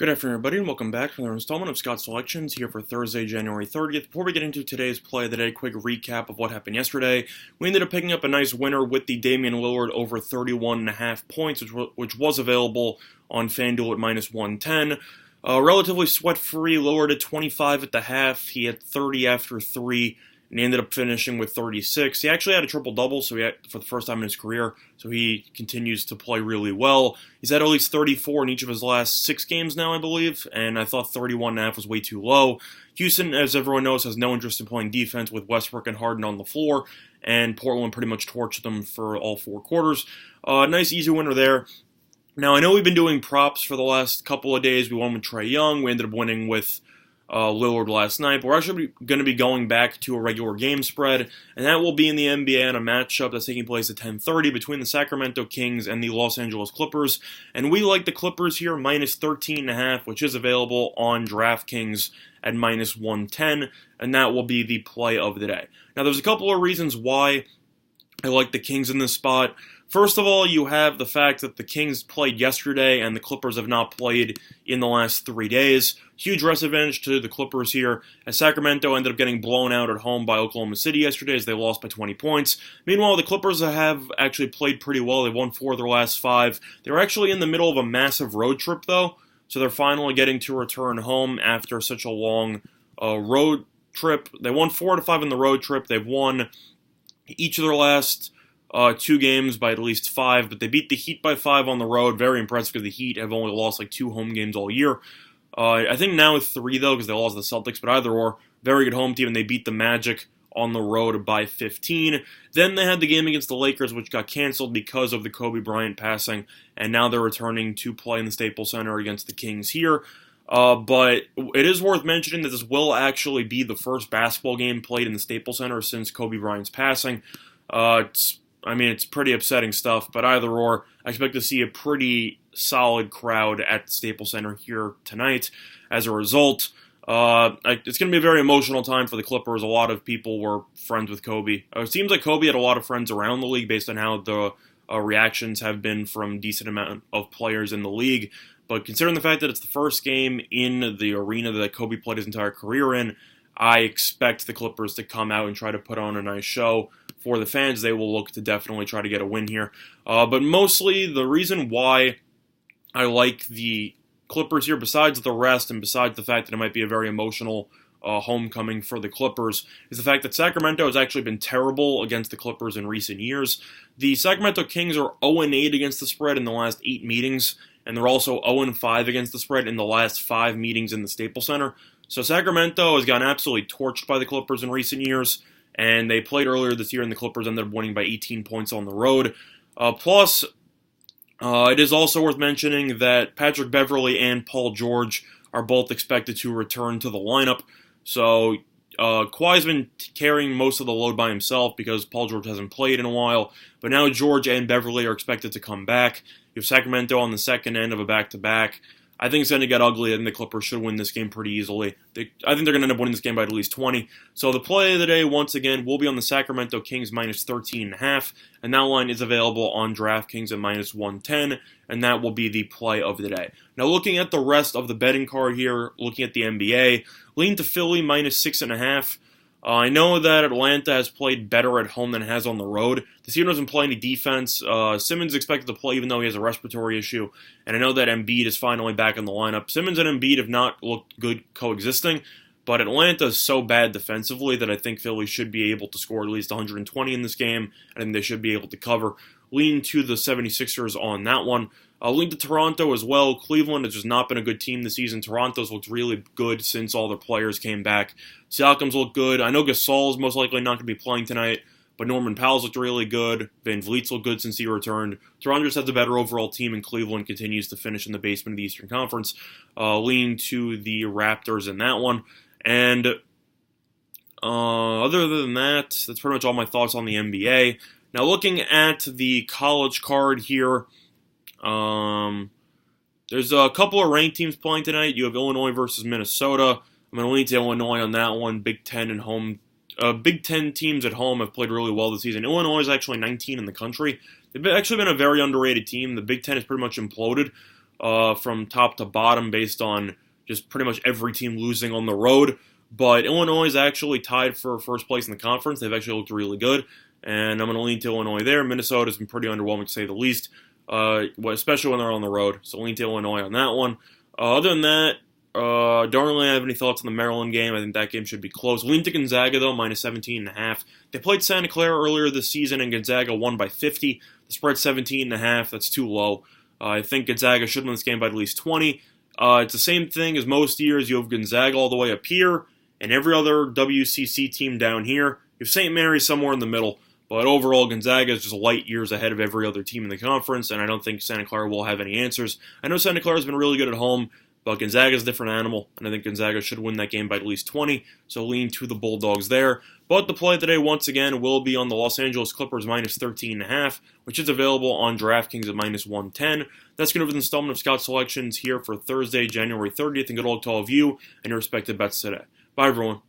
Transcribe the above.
Good afternoon, everybody, and welcome back to another installment of Scott's Selections here for Thursday, January 30th. Before we get into today's play of the day, quick recap of what happened yesterday. We ended up picking up a nice winner with the Damian Lillard over 31.5 points, which was available on FanDuel at minus 110. Relatively sweat-free, Lillard at 25 at the half. He had 30 after 3, and he ended up finishing with 36. He actually had a triple-double, so he had for the first time in his career, so he continues to play really well. He's had at least 34 in each of his last 6 games now, I believe, and I thought 31.5 was way too low. Houston, as everyone knows, has no interest in playing defense with Westbrook and Harden on the floor, and Portland pretty much torched them for all 4 quarters. Nice, easy winner there. Now, I know we've been doing props for the last couple of days. We won with Trae Young. We ended up winning with Lillard last night, but we're actually going to be going back to a regular game spread, and that will be in the NBA on a matchup that's taking place at 10:30 between the Sacramento Kings and the Los Angeles Clippers, and we like the Clippers here, minus 13.5, which is available on DraftKings at minus 110, and that will be the play of the day. Now, there's a couple of reasons why I like the Kings in this spot. First of all, you have the fact that the Kings played yesterday and the Clippers have not played in the last 3 days. Huge rest advantage to the Clippers here, as Sacramento ended up getting blown out at home by Oklahoma City yesterday as they lost by 20 points. Meanwhile, the Clippers have actually played pretty well. They've won 4 of their last 5. They're actually in the middle of a massive road trip, though, so they're finally getting to return home after such a long road trip. They won 4 out of 5 in the road trip. They've won each of their last 2 games by at least 5, but they beat the Heat by 5 on the road. Very impressive because the Heat have only lost like 2 home games all year. I think now it's 3, though, because they lost the Celtics, but either or, very good home team, and they beat the Magic on the road by 15. Then they had the game against the Lakers, which got canceled because of the Kobe Bryant passing, and now they're returning to play in the Staples Center against the Kings here. But it is worth mentioning that this will actually be the first basketball game played in the Staples Center since Kobe Bryant's passing. It's pretty upsetting stuff, but either or, I expect to see a pretty solid crowd at the Staples Center here tonight. As a result, it's going to be a very emotional time for the Clippers. A lot of people were friends with Kobe. It seems like Kobe had a lot of friends around the league based on how the reactions have been from a decent amount of players in the league. But considering the fact that it's the first game in the arena that Kobe played his entire career in, I expect the Clippers to come out and try to put on a nice show for the fans. They will look to definitely try to get a win here. But mostly, the reason why I like the Clippers here, besides the rest and besides the fact that it might be a very emotional homecoming for the Clippers, is the fact that Sacramento has actually been terrible against the Clippers in recent years. The Sacramento Kings are 0-8 against the spread in the last 8 meetings, and they're also 0-5 against the spread in the last 5 meetings in the Staples Center. So Sacramento has gotten absolutely torched by the Clippers in recent years, and they played earlier this year, and the Clippers ended up winning by 18 points on the road. Plus, it is also worth mentioning that Patrick Beverley and Paul George are both expected to return to the lineup. So Kawhi's been carrying most of the load by himself because Paul George hasn't played in a while. But now George and Beverley are expected to come back. You have Sacramento on the second end of a back-to-back. I think it's going to get ugly. I think the Clippers should win this game pretty easily. I think they're going to end up winning this game by at least 20. So the play of the day, once again, will be on the Sacramento Kings minus 13.5, and that line is available on DraftKings at minus 110, and that will be the play of the day. Now, looking at the rest of the betting card here, looking at the NBA, lean to Philly minus 6.5. I know that Atlanta has played better at home than it has on the road. The team doesn't play any defense. Simmons is expected to play even though he has a respiratory issue. And I know that Embiid is finally back in the lineup. Simmons and Embiid have not looked good coexisting, but Atlanta is so bad defensively that I think Philly should be able to score at least 120 in this game, and they should be able to cover. Lean to the 76ers on that one. Lean to Toronto as well. Cleveland has just not been a good team this season. Toronto's looked really good since all their players came back. Siakam's looked good. I know Gasol's most likely not going to be playing tonight, but Norman Powell's looked really good. Van Vliet's looked good since he returned. Toronto just has a better overall team, and Cleveland continues to finish in the basement of the Eastern Conference. Lean to the Raptors in that one. And other than that, that's pretty much all my thoughts on the NBA. Now, looking at the college card here, there's a couple of ranked teams playing tonight. You have Illinois versus Minnesota. I'm going to lean to Illinois on that one. Big Ten teams at home have played really well this season. Illinois is actually 19 in the country. They've actually been a very underrated team. The Big Ten has pretty much imploded. from top to bottom based on just pretty much every team losing on the road. But Illinois is actually tied for first place in the conference. They've actually looked really good, and I'm going to lean to Illinois there. Minnesota's been pretty underwhelming, to say the least, especially when they're on the road. So lean to Illinois on that one. Other than that, don't really have any thoughts on the Maryland game. I think that game should be close. Lean to Gonzaga, though, minus 17.5. They played Santa Clara earlier this season, and Gonzaga won by 50. The spread 17.5. That's too low. I think Gonzaga should win this game by at least 20. It's the same thing as most years. You have Gonzaga all the way up here, and every other WCC team down here. You have St. Mary's somewhere in the middle. But overall, Gonzaga is just light years ahead of every other team in the conference, and I don't think Santa Clara will have any answers. I know Santa Clara has been really good at home, but Gonzaga is a different animal, and I think Gonzaga should win that game by at least 20, so lean to the Bulldogs there. But the play today, once again, will be on the Los Angeles Clippers minus 13.5, which is available on DraftKings at minus 110. That's going to be the installment of Scott Selections here for Thursday, January 30th, and good luck to all of you and your respective bets today. Bye, everyone.